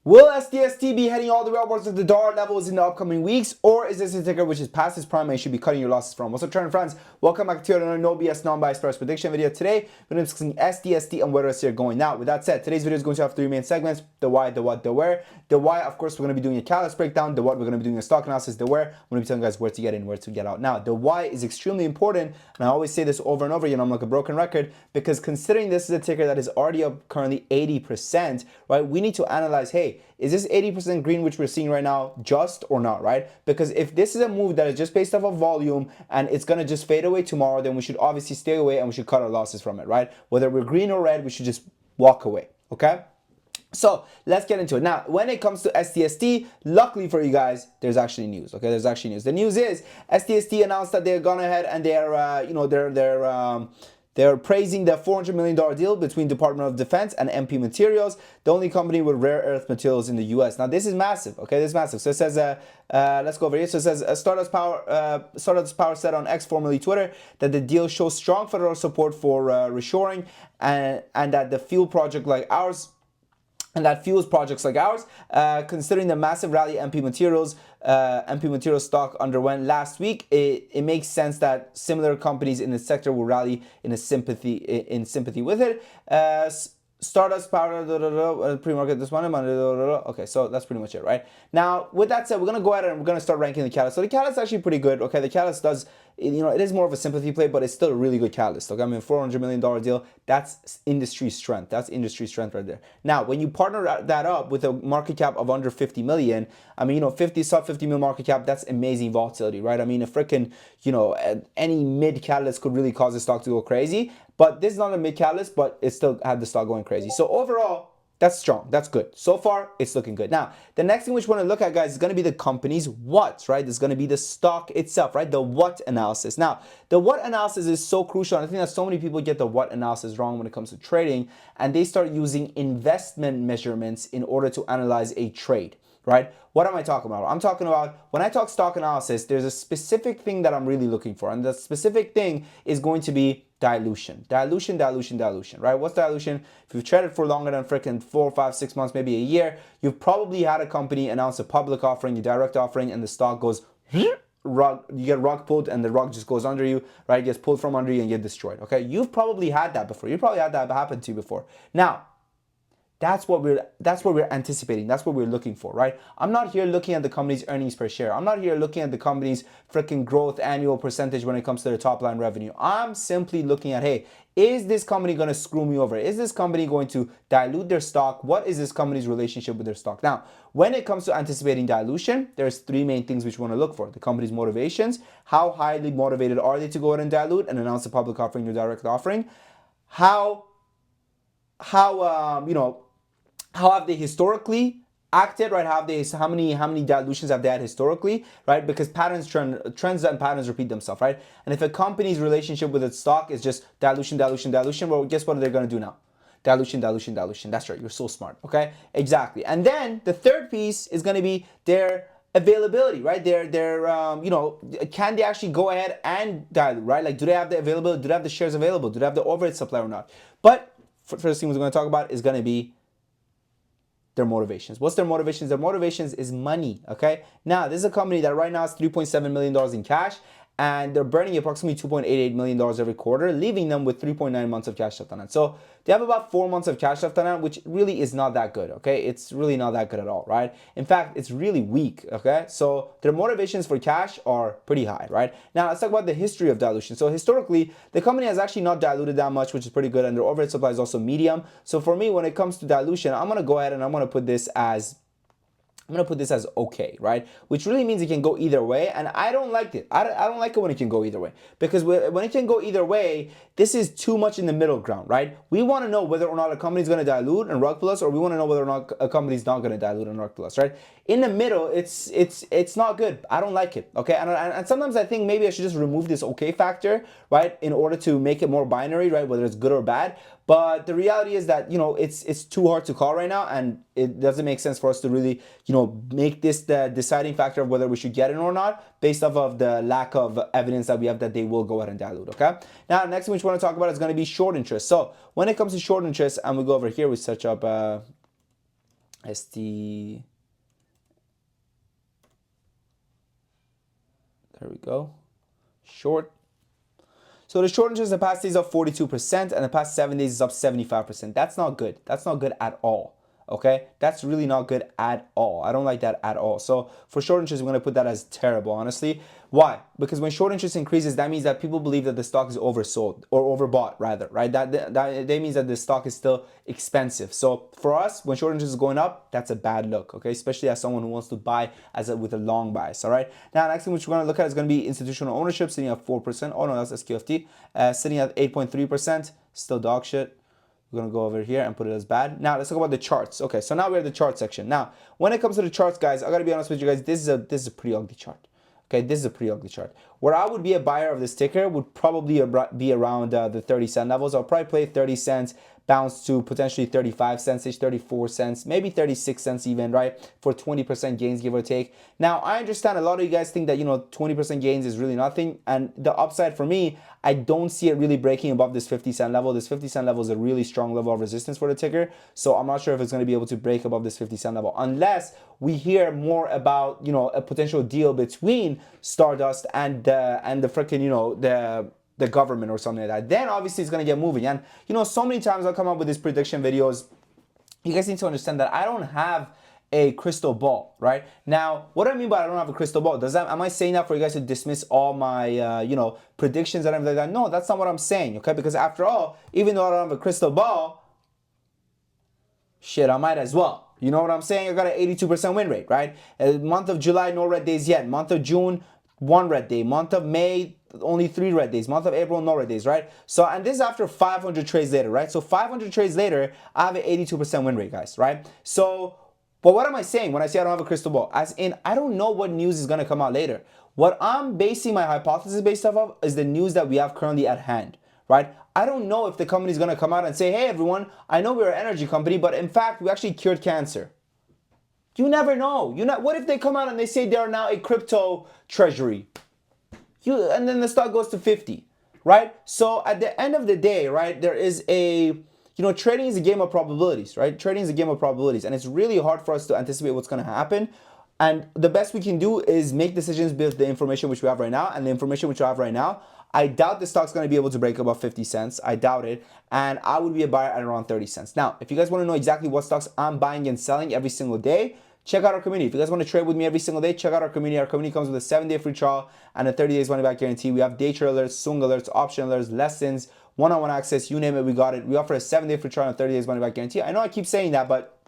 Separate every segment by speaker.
Speaker 1: Will SDST be heading all the way upwards to the dollar levels in the upcoming weeks, or is this a ticker which is past its prime and you should be cutting your losses from? What's up, trend friends? Welcome back to another no BS non-biased price prediction video. Today, we're going to be discussing SDST and where it's here going. Now, with that said, today's video is going to have three main segments: the why, the what, the where. The why, of course, we're going to be doing a catalyst breakdown. The what, we're going to be doing a stock analysis. The where, I'm going to be telling you guys where to get in, where to get out. Now, the why is extremely important, and I always say this over and over. I'm like a broken record, because considering this is a ticker that is already up currently 80%, right? We need to analyze, hey, is this 80% green which we're seeing right now just or not, right? Because if this is a move that is just based off of volume and it's gonna just fade away tomorrow, then we should obviously stay away and we should cut our losses from it, right? Whether we're green or red, we should just walk away, okay? So let's get into it. Now, when it comes to SDST, luckily for you guys, there's actually news. Okay, there's actually news. The news is SDST announced that they're gone ahead and they're praising the $400 million deal between Department of Defense and MP Materials, the only company with rare earth materials in the U.S. Now, this is massive. Okay, this is massive. So it says, let's go over here. So it says, Stardust Power said on X, formerly Twitter, that the deal shows strong federal support for reshoring and that the fuel project like ours. And that fuels projects like ours. Considering the massive rally MP Materials stock underwent last week, it makes sense that similar companies in the sector will rally in sympathy with it. Stardust Power, pre-market this one. Okay, so that's pretty much it, right? Now, with that said, we're gonna go ahead and we're gonna start ranking the catalyst. So the catalyst is actually pretty good. Okay, the catalyst does, it is more of a sympathy play, but it's still a really good catalyst. Okay, I mean, $400 million deal, that's industry strength. That's industry strength right there. Now, when you partner that up with a market cap of under 50 million, I mean, sub 50 mil market cap, that's amazing volatility, right? I mean, a freaking, any mid catalyst could really cause the stock to go crazy. But this is not a mid catalyst, but it still had the stock going crazy. So overall, that's strong. That's good. So far, it's looking good. Now, the next thing which we want to look at, guys, is going to be the company's what, right? It's going to be the stock itself, right? The what analysis. Now, the what analysis is so crucial. And I think that so many people get the what analysis wrong when it comes to trading, and they start using investment measurements in order to analyze a trade, right? What am I talking about? I'm talking about, when I talk stock analysis, there's a specific thing that I'm really looking for. And the specific thing is going to be dilution, right? What's dilution? If you've traded for longer than freaking 4, 5, 6 months, maybe a year, you've probably had a company announce a public offering, a direct offering, and the stock goes, you get rug pulled and the rug just goes under you, right? It gets pulled from under you and you get destroyed, okay? You've probably had that before. You probably had that happen to you before. Now, that's what we're anticipating. That's what we're looking for, right? I'm not here looking at the company's earnings per share. I'm not here looking at the company's freaking growth annual percentage when it comes to their top line revenue. I'm simply looking at, hey, is this company going to screw me over? Is this company going to dilute their stock? What is this company's relationship with their stock? Now, when it comes to anticipating dilution, there's three main things which we want to look for. The company's motivations. How highly motivated are they to go ahead and dilute and announce a public offering or direct offering? How have they historically acted, right? How many dilutions have they had historically, right? Because trends and patterns repeat themselves, right? And if a company's relationship with its stock is just dilution, well, guess what they're going to do now? Dilution. That's right. You're so smart. Okay, exactly. And then the third piece is going to be their availability, right? Can they actually go ahead and dilute, right? Like, do they have the availability? Do they have the shares available? Do they have the overhead supply or not? But first thing we're going to talk about is going to be their motivations. What's their motivations? Their motivations is money, okay? Now, this is a company that right now has $3.7 million in cash, and they're burning approximately $2.88 million every quarter, leaving them with 3.9 months of cash left on it. So they have about 4 months of cash left on it, which really is not that good, okay? It's really not that good at all, right? In fact, it's really weak, okay? So their motivations for cash are pretty high, right? Now, let's talk about the history of dilution. So historically, the company has actually not diluted that much, which is pretty good, and their overhead supply is also medium. So for me, when it comes to dilution, I'm gonna go ahead and I'm gonna put this as okay, right? Which really means it can go either way, and I don't like it. I don't like it when it can go either way, because when it can go either way, this is too much in the middle ground, right? We want to know whether or not a company's going to dilute and rug pull us, or we want to know whether or not a company's not going to dilute and rug pull us, right? In the middle, it's not good. I don't like it, okay? And sometimes I think maybe I should just remove this okay factor, right, in order to make it more binary, right, whether it's good or bad. But the reality is that, it's too hard to call right now, and it doesn't make sense for us to really, make this the deciding factor of whether we should get it or not, based off of the lack of evidence that we have that they will go ahead and dilute, okay? Now, next thing we want to talk about is going to be short interest. So when it comes to short interest, and we go over here, we search up SD. There we go. Short. So the short interest in the past days is up 42%, and the past 7 days is up 75%. That's not good. That's not good at all. Okay, that's really not good at all. I don't like that at all. So for short interest, we're going to put that as terrible, honestly. Why? Because when short interest increases, that means that people believe that the stock is oversold or overbought, rather, right? That means that the stock is still expensive. So for us, when short interest is going up, that's a bad look, okay? Especially as someone who wants to buy with a long bias, all right? Now, next thing which we're going to look at is going to be institutional ownership, sitting at 4%. Oh, no, that's SQFT. Sitting at 8.3%. Still dog shit. We're going to go over here and put it as bad. Now, let's talk about the charts. Okay, so now we're at the chart section. Now, when it comes to the charts, guys, I got to be honest with you guys, this is a pretty ugly chart. Okay, this is a pretty ugly chart. Where I would be a buyer of this ticker would probably be around the 30-cent levels. I'll probably play 30 cents, bounce to potentially 35 cents, 34 cents, maybe 36 cents even, right? For 20% gains, give or take. Now, I understand a lot of you guys think that, 20% gains is really nothing. And the upside for me, I don't see it really breaking above this 50-cent level. This 50-cent level is a really strong level of resistance for the ticker. So I'm not sure if it's going to be able to break above this 50-cent level unless we hear more about, a potential deal between Stardust and the freaking, the government or something like that. Then obviously it's going to get moving. And so many times I'll come up with these prediction videos. You guys need to understand that I don't have a crystal ball, right? Now, what do I mean by I don't have a crystal ball? Am I saying that for you guys to dismiss all my predictions and everything like that? No, that's not what I'm saying, okay? Because after all, even though I don't have a crystal ball, shit, I might as well. You know what I'm saying? I got an 82% win rate, right? Month of July, no red days yet. Month of June, 1 red day. Month of May, only 3 red days. Month of April, no red days, right? So, and this is after 500 trades later, right? So 500 trades later, I have an 82% win rate, guys, right? So, but what am I saying when I say I don't have a crystal ball? As in, I don't know what news is going to come out later. What I'm basing my hypothesis based off of is the news that we have currently at hand, right? I don't know if the company is going to come out and say, hey, everyone, I know we're an energy company, but in fact, we actually cured cancer. You never know. What if they come out and they say they are now a crypto treasury? And then the stock goes to 50, right? So at the end of the day, right, there is trading is a game of probabilities, right? Trading is a game of probabilities, and it's really hard for us to anticipate what's going to happen. And the best we can do is make decisions with the information which we have right now. And the information which we have right now, I doubt the stock's going to be able to break above 50 cents. I doubt it. And I would be a buyer at around 30 cents. Now, if you guys want to know exactly what stocks I'm buying and selling every single day, check out our community. If you guys want to trade with me every single day, check out our community. Our community comes with a 7-day free trial and a 30 days money back guarantee. We have day trade alerts, swing alerts, option alerts, lessons, one-on-one access, you name it, we got it. We offer a 7-day free trial and a 30 days money back guarantee. I know I keep saying that, but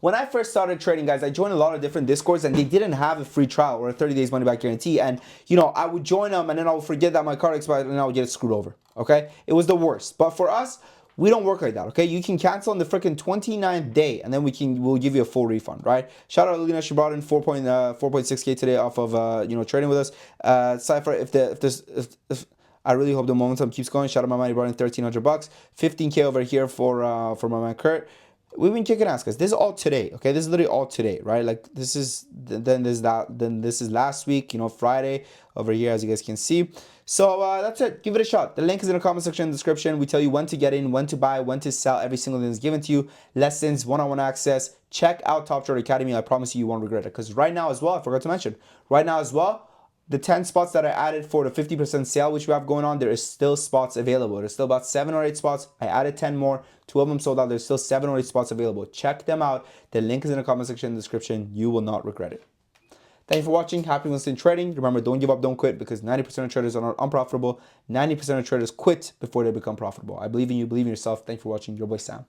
Speaker 1: when I first started trading, guys, I joined a lot of different Discords and they didn't have a free trial or a 30 days money back guarantee. And, I would join them and then I would forget that my card expired and I would get screwed over. Okay. It was the worst. But for us, we don't work like that. Okay. You can cancel on the freaking 29th day and then we'll give you a full refund. Right. Shout out to Alina. She brought in 4.6K today off of, trading with us. Cypher, if I really hope the momentum keeps going. Shout out my man, he brought in $1,300. 15K over here for my man Kurt. We've been kicking ass, guys. This is all today, okay? This is literally all today, right? Like this is then this is last week, Friday over here, as you guys can see. So that's it. Give it a shot. The link is in the comment section and description. We tell you when to get in, when to buy, when to sell. Every single thing is given to you. Lessons, one-on-one access. Check out Top Trader Academy. I promise you won't regret it. Because right now as well, I forgot to mention, the 10 spots that I added for the 50% sale, which we have going on, there is still spots available. There's still about 7 or 8 spots. I added 10 more. 2 of them sold out. There's still 7 or 8 spots available. Check them out. The link is in the comment section and description. You will not regret it. Thank you for watching. Happy listening trading. Remember, don't give up, don't quit, because 90% of traders are not unprofitable. 90% of traders quit before they become profitable. I believe in you. Believe in yourself. Thank you for watching. Your boy Sam.